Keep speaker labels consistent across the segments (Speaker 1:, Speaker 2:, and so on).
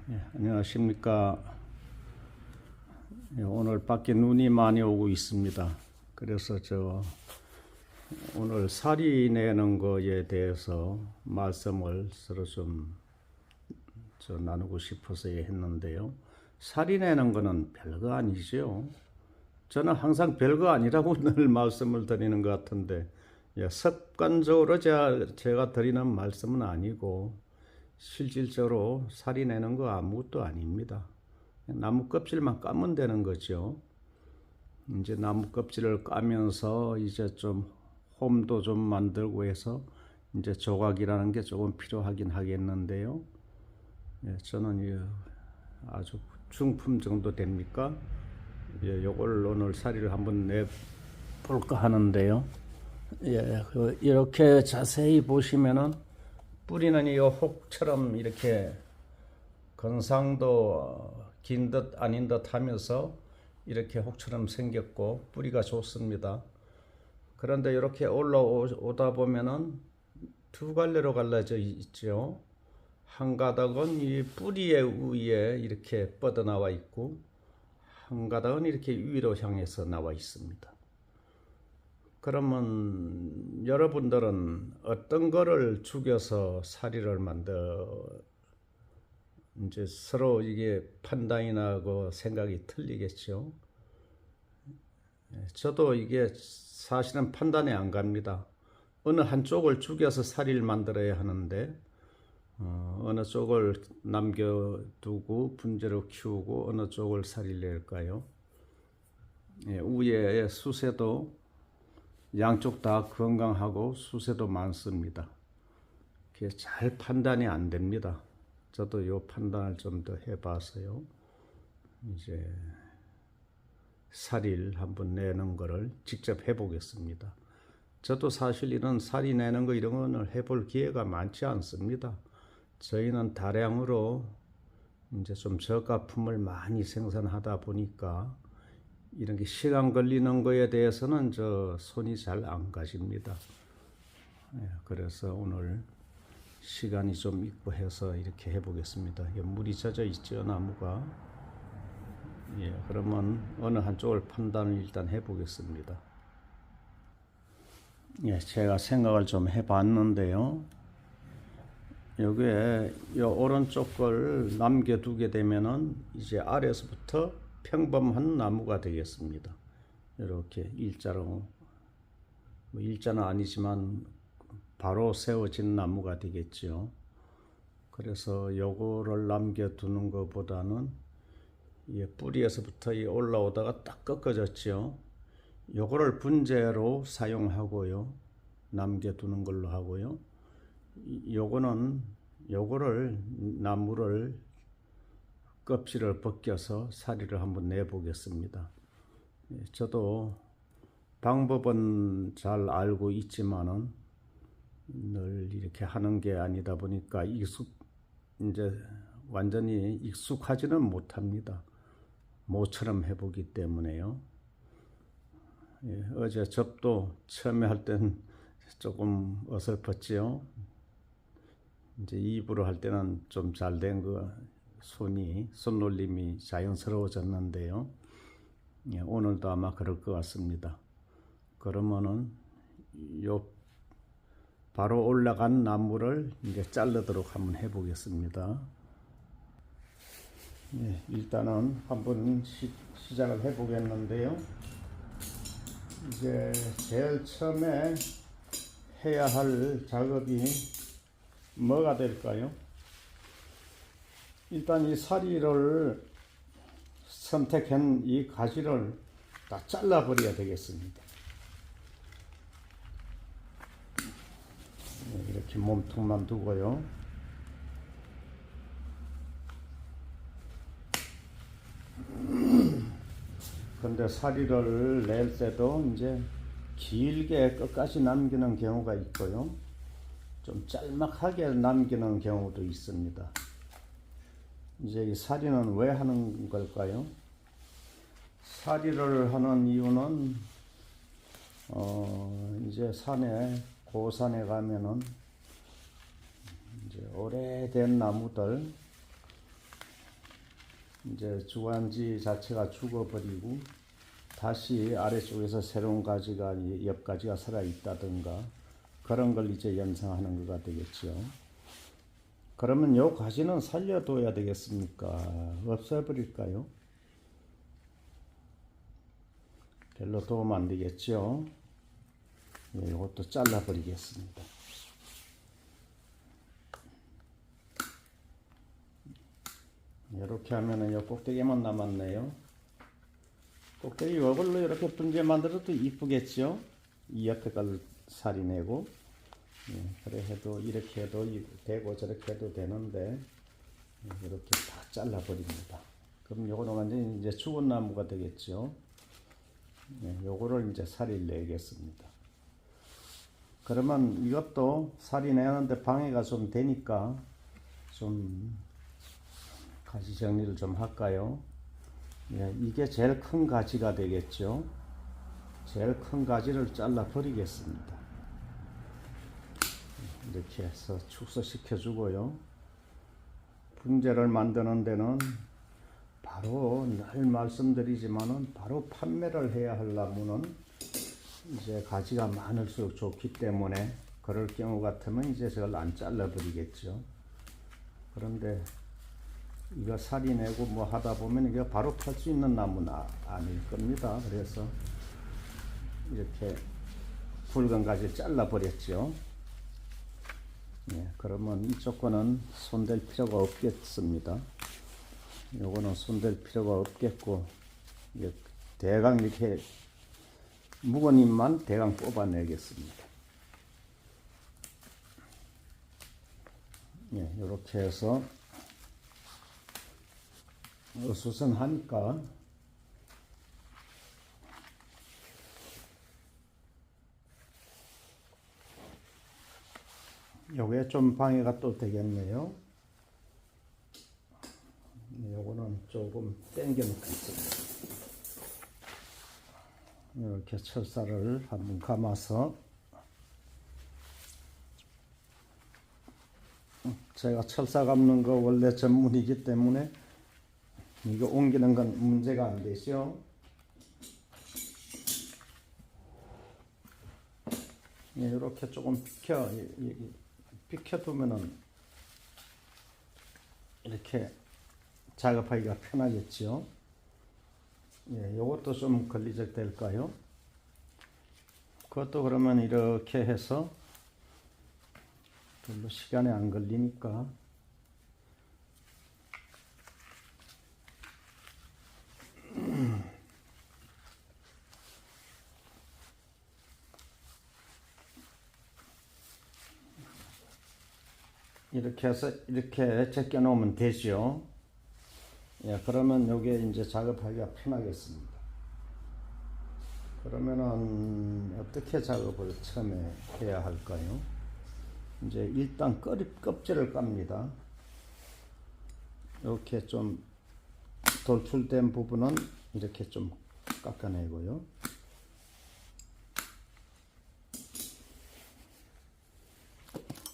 Speaker 1: 안녕하십니까. 오늘 밖에 눈이 많이 오고 있습니다. 그래서 오늘 살이 내는 거에 대해서 말씀을 서로 좀 나누고 싶어서 했는데요. 살이 내는 거는 별거 아니죠. 저는 항상 별거 아니라고 늘 말씀을 드리는 것 같은데, 습관적으로 제가 드리는 말씀은 아니고 실질적으로 살이 내는 거 아무것도 아닙니다. 나무 껍질만 까면 되는 거죠. 이제 나무 껍질을 까면서 이제 좀 홈도 좀 만들고 해서 이제 조각이라는 게 조금 필요하긴 하겠는데요. 저는 아주 중품 정도 됩니까? 요걸 오늘 살이를 한번 내볼까 하는데요. 이렇게 자세히 보시면은 뿌리는 이 혹처럼 이렇게 건상도 긴 듯 아닌 듯 하면서 이렇게 혹처럼 생겼고 뿌리가 좋습니다. 그런데 이렇게 올라오다 보면은 두 갈래로 갈라져 있죠. 한 가닥은 이 뿌리 위에 이렇게 뻗어나와 있고 한 가닥은 이렇게 위로 향해서 나와 있습니다. 그러면 여러분들은 어떤 거를 죽여서 사리를 이제 서로 이게 판단이 나고 생각이 틀리겠죠. 저도 이게 사실은 판단이 안 갑니다. 어느 한쪽을 죽여서 사리를 만들어야 하는데 어느 쪽을 남겨두고 분재로 키우고 어느 쪽을 사리를 낼까요? 위에 수세도 양쪽 다 건강하고 수세도 많습니다. 그게 잘 판단이 안 됩니다. 저도 이 판단을 좀 더 해봐서요. 이제 살을 한번 내는 거를 직접 해보겠습니다. 저도 사실 이런 살이 내는 거 이런 거는 해볼 기회가 많지 않습니다. 저희는 다량으로 이제 좀 저가품을 많이 생산하다 보니까 이런 게 시간 걸리는 거에 대해서는 손이 잘 안 가십니다. 그래서 오늘 시간이 좀 있고 해서 이렇게 해보겠습니다. 물이 젖어 있죠, 나무가. 그러면 어느 한쪽을 판단을 일단 해보겠습니다. 제가 생각을 좀 해봤는데요. 여기에 이 오른쪽 걸 남겨두게 되면은 이제 아래서부터 평범한 나무가 되겠습니다. 이렇게 일자로, 일자는 아니지만 바로 세워진 나무가 되겠죠. 그래서 요거를 남겨두는 것보다는 뿌리에서부터 올라오다가 딱 꺾어졌죠. 요거를 분재로 사용하고요. 남겨두는 걸로 하고요. 요거를 나무를 껍질을 벗겨서 사리를 한번 내보겠습니다. 저도 방법은 잘 알고 있지만은 늘 이렇게 하는 게 아니다 보니까 이제 완전히 익숙하지는 못합니다. 모처럼 해보기 때문에요. 어제 접도 처음에 할 땐 조금 어설펐지요. 이제 입으로 할 때는 좀 잘 된 거, 손놀림이 자연스러워졌는데요. 오늘도 아마 그럴 것 같습니다. 그러면은 바로 올라간 나무를 이제 자르도록 한번 해보겠습니다. 일단은 한번 시작을 해보겠는데요. 이제 제일 처음에 해야 할 작업이 뭐가 될까요? 일단 이 사리를 선택한 이 가지를 다 잘라버려야 되겠습니다. 이렇게 몸통만 두고요. 근데 사리를 낼 때도 이제 길게 끝까지 남기는 경우가 있고요. 좀 짤막하게 남기는 경우도 있습니다. 이제 이 사리는 왜 하는 걸까요? 사리를 하는 이유는 이제 고산에 가면은 이제 오래된 나무들 이제 주관지 자체가 죽어버리고 다시 아래쪽에서 새로운 가지가 옆 가지가 살아 있다든가 그런 걸 이제 연상하는 거가 되겠죠. 그러면 요 가지는 살려둬야 되겠습니까? 없애버릴까요? 별로 도움 안 되겠죠. 예, 이것도 잘라버리겠습니다. 이렇게 하면은 요 꼭대기만 남았네요. 꼭대기 이걸로 이렇게 분재 만들어도 이쁘겠죠. 이 옆에 걸 살이 내고, 예, 그래 해도 이렇게 해도 되고 저렇게 해도 되는데 이렇게 다 잘라버립니다. 그럼 요거는 완전히 이제 죽은 나무가 되겠죠. 예, 요거를 이제 살이 내겠습니다. 그러면 이것도 살이 내는데 방해가 좀 되니까 좀 가지 정리를 좀 할까요? 예, 이게 제일 큰 가지가 되겠죠. 제일 큰 가지를 잘라 버리겠습니다. 이렇게 해서 축소시켜 주고요. 분재를 만드는 데는 바로 늘 말씀드리지만은 바로 판매를 해야 하려면은 이제 가지가 많을수록 좋기 때문에 그럴 경우 같으면 이제 저걸 안 잘라 버리겠죠. 그런데 이거 살이 내고 뭐 하다 보면 이게 바로 팔 수 있는 나무는 아닐 겁니다. 그래서 이렇게 굵은 가지 잘라 버렸죠. 예, 그러면 이쪽 거는 손댈 필요가 없겠습니다. 요거는 손댈 필요가 없겠고, 대강 이렇게 묵은 잎만 대강 뽑아내겠습니다. 예, 이렇게 해서 어수선하니까 요게 좀 방해가 또 되겠네요. 요거는 조금 당겨 놓겠습니다. 이렇게 철사를 한번 감아서, 제가 철사 감는 거 원래 전문이기 때문에 이거 옮기는 건 문제가 안 되죠. 예, 이렇게 조금 비켜두면은 이렇게 작업하기가 편하겠죠. 예, 요것도 좀 걸리적 될까요? 그것도 그러면 이렇게 해서 별로 시간이 안 걸리니까 이렇게 해서 이렇게 제껴 놓으면 되죠. 예, 그러면 요게 이제 작업하기가 편하겠습니다. 그러면은 어떻게 작업을 처음에 해야 할까요? 이제 일단 껍질을 깝니다. 이렇게 좀 돌출된 부분은 이렇게 좀 깎아내고요.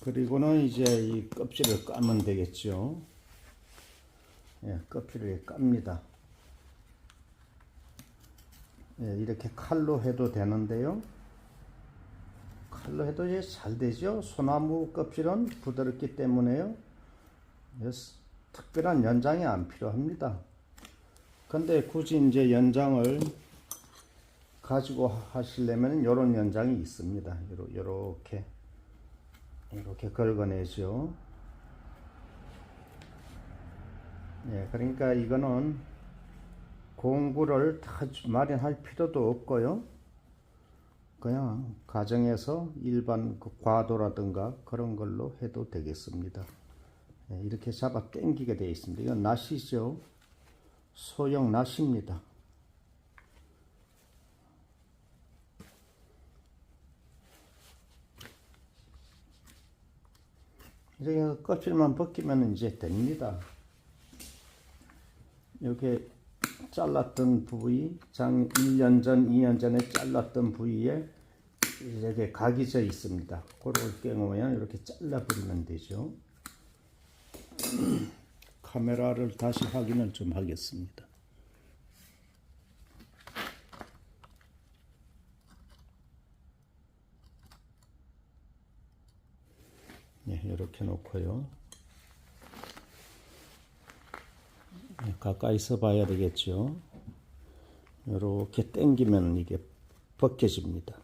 Speaker 1: 그리고는 이제 이 껍질을 까면 되겠죠. 예, 껍질을 깝니다. 예, 이렇게 칼로 해도 되는데요. 칼로 해도 잘 되죠. 소나무 껍질은 부드럽기 때문에요. 특별한 연장이 안 필요합니다. 근데 굳이 이제 연장을 가지고 하시려면 이런 연장이 있습니다. 이렇게 긁어내죠. 예, 그러니까 이거는 공구를 다 마련할 필요도 없고요. 그냥 가정에서 일반 과도라든가 그런 걸로 해도 되겠습니다. 예, 이렇게 잡아 당기게 되어 있습니다. 이건 낫이죠. 소형 낫입니다. 이렇게 껍질만 벗기면 이제 됩니다. 이렇게 잘랐던 부위, 1년 전, 2년 전에 잘랐던 부위에 이렇게 각이 져 있습니다. 그걸 깨우면 이렇게 잘라버리면 되죠. 카메라를 다시 확인을 좀 하겠습니다. 네, 이렇게 놓고요. 네, 가까이서 봐야 되겠죠. 이렇게 당기면 이게 벗겨집니다.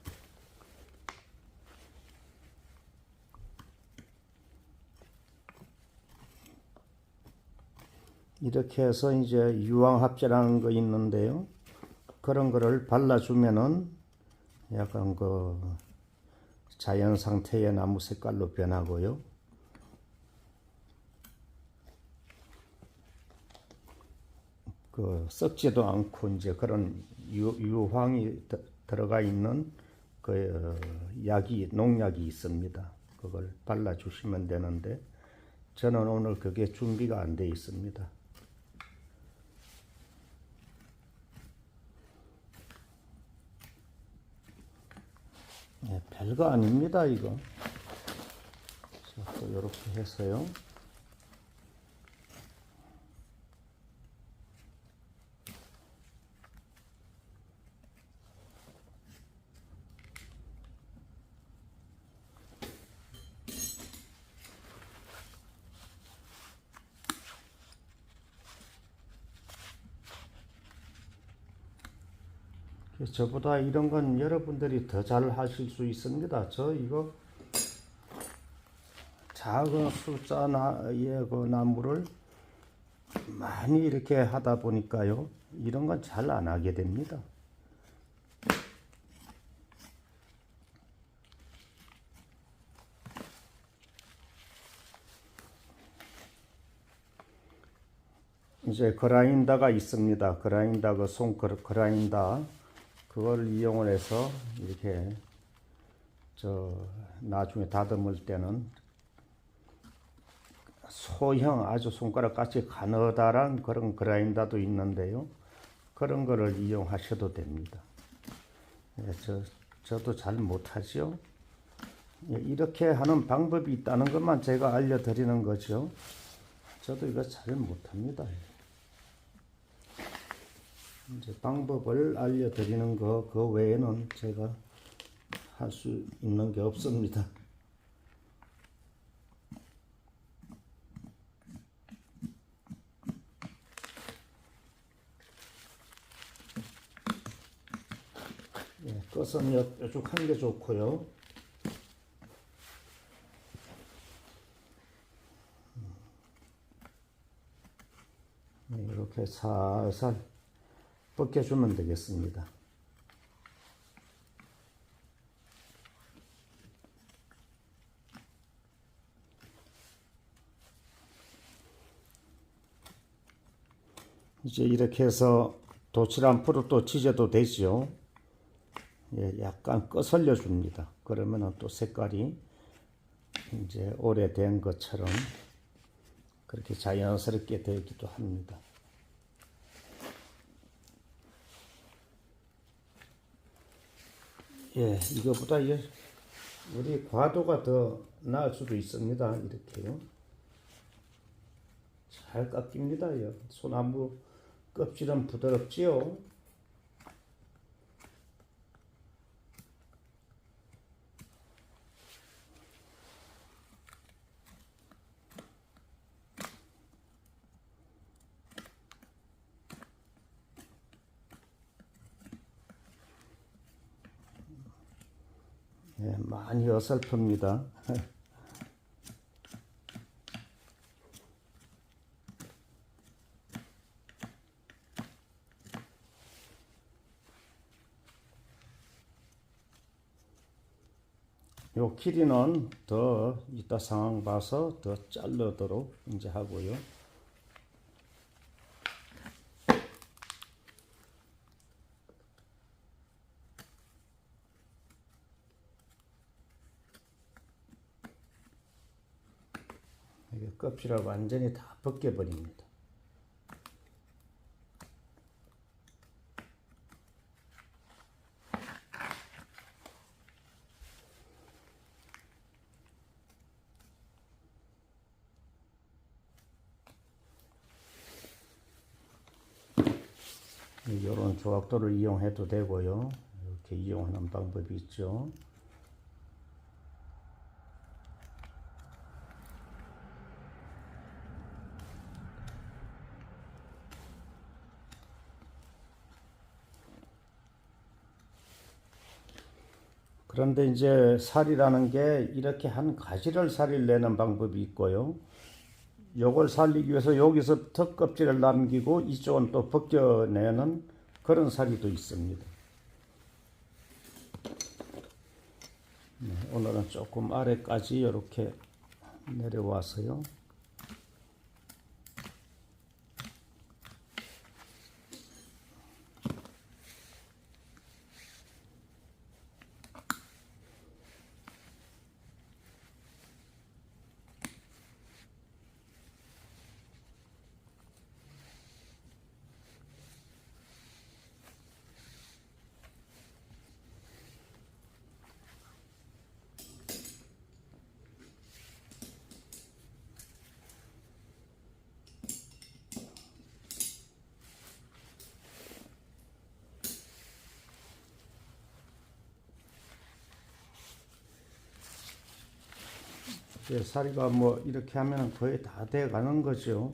Speaker 1: 이렇게 해서 이제 유황합제라는 거 있는데요. 그런 거를 발라주면은 약간 그 자연 상태의 나무 색깔로 변하고요. 그 썩지도 않고 이제 그런 유황이 들어가 있는 그 약이 농약이 있습니다. 그걸 발라주시면 되는데 저는 오늘 그게 준비가 안 돼 있습니다. 네, 별거 아닙니다, 이거. 자, 또 이렇게 해서요. 저보다 이런 건 여러분들이 더 잘 하실 수 있습니다. 저 이거 작은 숫자의 그 나무를 많이 이렇게 하다 보니까요. 이런 건 잘 안 하게 됩니다. 이제 그라인더가 있습니다. 그라인더, 그 손 그라인더. 그걸 이용을 해서 이렇게 나중에 다듬을 때는 소형 아주 손가락같이 가느다란 그런 그라인더도 있는데요. 그런 거를 이용하셔도 됩니다. 예, 저도 잘 못하죠. 예, 이렇게 하는 방법이 있다는 것만 제가 알려드리는 거죠. 저도 이거 잘 못합니다. 이제 방법을 알려드리는 그 외에는 제가 할 수 있는 게 없습니다. 예, 끝은 뾰족한 게 좋고요. 이렇게 살살 벗겨주면 되겠습니다. 이제 이렇게 해서 도치란프로 또 지져도 되죠. 예, 약간 거슬려 줍니다. 그러면은 또 색깔이 이제 오래된 것처럼 그렇게 자연스럽게 되기도 합니다. 예, 이거보다 우리 과도가 더 나을 수도 있습니다. 이렇게요. 잘 깎입니다. 소나무 껍질은 부드럽지요. 예, 많이 어설픕니다. 요 길이는 더 이따 상황 봐서 더 자르도록 이제 하고요. 이게 껍질을 완전히 다 벗겨버립니다. 이런 조각도를 이용해도 되고요. 이렇게 이용하는 방법이 있죠. 그런데 이제 살이라는 게 이렇게 한 가지를 살을 내는 방법이 있고요. 요걸 살리기 위해서 여기서부터 껍질을 남기고 이쪽은 또 벗겨내는 그런 살이 또 있습니다. 네, 오늘은 조금 아래까지 이렇게 내려와서요. 살이가 뭐 이렇게 하면 거의 다 돼 가는 거죠.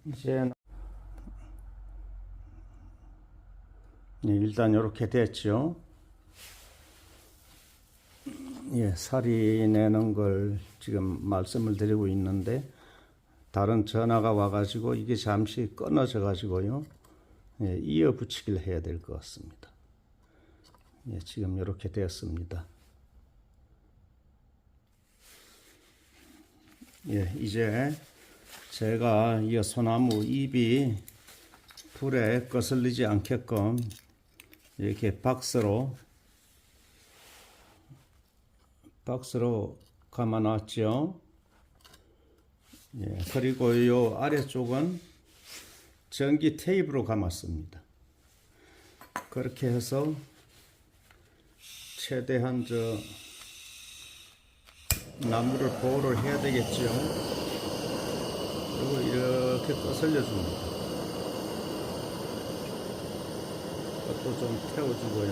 Speaker 1: 이제 일단 이렇게 됐죠. 살이 내는 걸 지금 말씀을 드리고 있는데 다른 전화가 와가지고 이게 잠시 끊어져 가지고요. 이어 붙이기를 해야 될 것 같습니다. 지금 이렇게 되었습니다. 이제 제가 이 소나무 잎이 불에 거슬리지 않게끔 이렇게 박스로 감아 놨죠. 그리고 이 아래쪽은 전기 테이프로 감았습니다. 그렇게 해서 최대한 나무를 보호를 해야 되겠죠. 그리고 이렇게 거슬려 줍니다. 또 좀 태워주고요.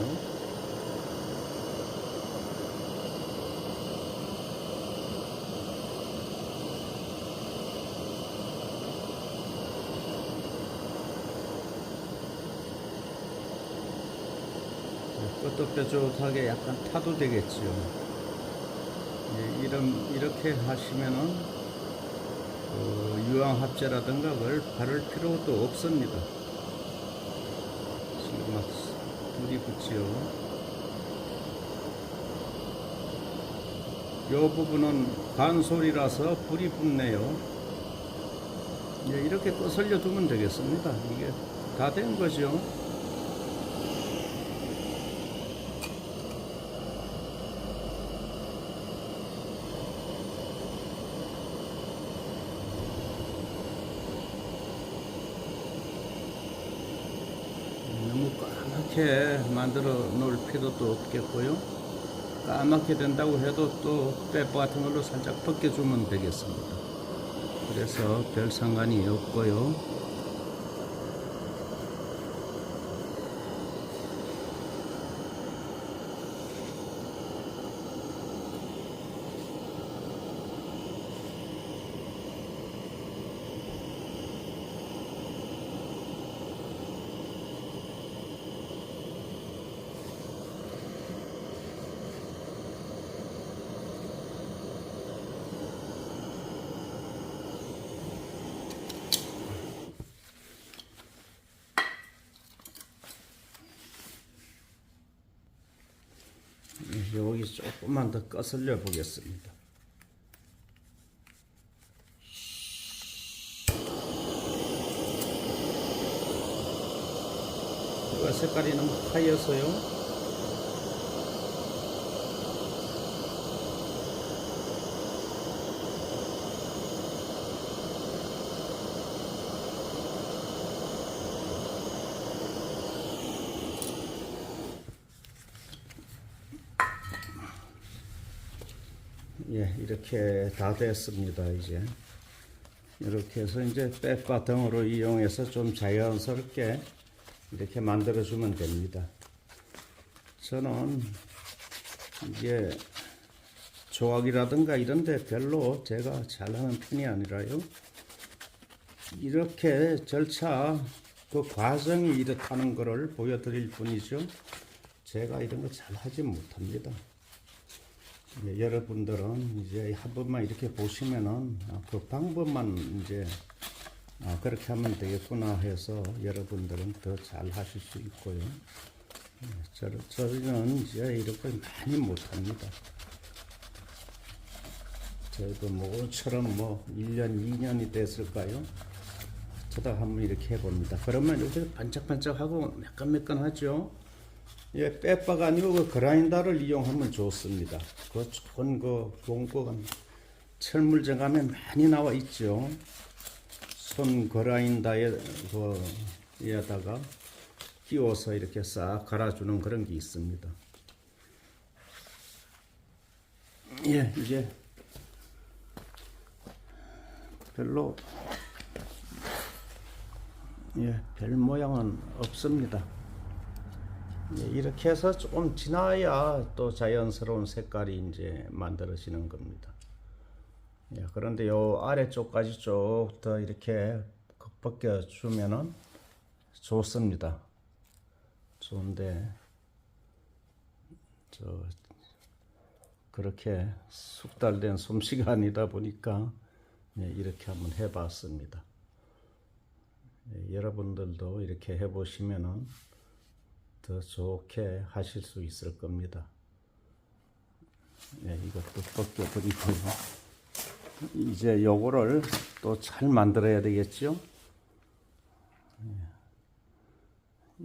Speaker 1: 끄떡끄떡하게 약간 타도 되겠죠. 이렇게 하시면은 유황합제라든가 그걸 바를 필요도 없습니다. 지금 막 불이 붙지요. 이 부분은 간솔이라서 불이 붙네요. 이렇게 거슬려 두면 되겠습니다. 이게 다 된 거죠. 너무 까맣게 만들어 놓을 필요도 없겠고요. 까맣게 된다고 해도 또 빼프 같은 걸로 살짝 벗겨주면 되겠습니다. 그래서 별 상관이 없고요. 여기 조금만 더 거슬려 보겠습니다. 색깔이 너무 하얘서요. 예, 이렇게 다 됐습니다. 이제 이렇게 해서 이제 백과 등으로 이용해서 좀 자연스럽게 이렇게 만들어 주면 됩니다. 저는 이게 조각이라든가 이런 데 별로 제가 잘하는 편이 아니라요. 이렇게 절차 그 과정이 이렇다는 것을 보여드릴 뿐이죠. 제가 이런 거 잘하지 못합니다. 예, 여러분들은 이제 한 번만 이렇게 보시면은 그 방법만 이제 그렇게 하면 되겠구나 해서 여러분들은 더 잘 하실 수 있고요. 예, 저는 이제 이렇게 많이 못합니다. 저도 뭐처럼 뭐 1년, 2년이 됐을까요? 저도 한번 이렇게 해봅니다. 그러면 이렇게 반짝반짝하고 매끈매끈하죠? 예, 빼빠가 아니고 그 그라인더를 이용하면 좋습니다. 그 좋은 그 공구가 철물점에 많이 나와 있죠. 손 그라인더에 에다가 끼워서 이렇게 싹 갈아주는 그런 게 있습니다. 예, 이제 별로 별 모양은 없습니다. 이렇게 해서 좀 지나야 또 자연스러운 색깔이 이제 만들어지는 겁니다. 그런데 요 아래쪽까지 쭉 더 이렇게 벗겨 주면은 좋습니다. 좋은데 그렇게 숙달된 솜씨가 아니다 보니까 이렇게 한번 해봤습니다. 여러분들도 이렇게 해보시면은 더 좋게 하실 수 있을 겁니다. 이것도 벗겨버리고요. 이제 요거를 또 잘 만들어야 되겠죠?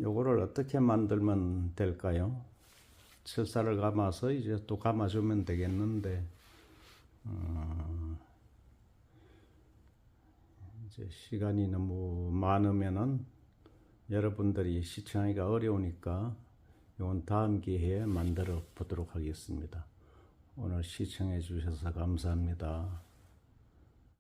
Speaker 1: 요거를 어떻게 만들면 될까요? 철사를 감아서 이제 또 감아주면 되겠는데, 이제 시간이 너무 많으면은 여러분들이 시청하기가 어려우니까 이건 다음 기회에 만들어 보도록 하겠습니다. 오늘 시청해 주셔서 감사합니다.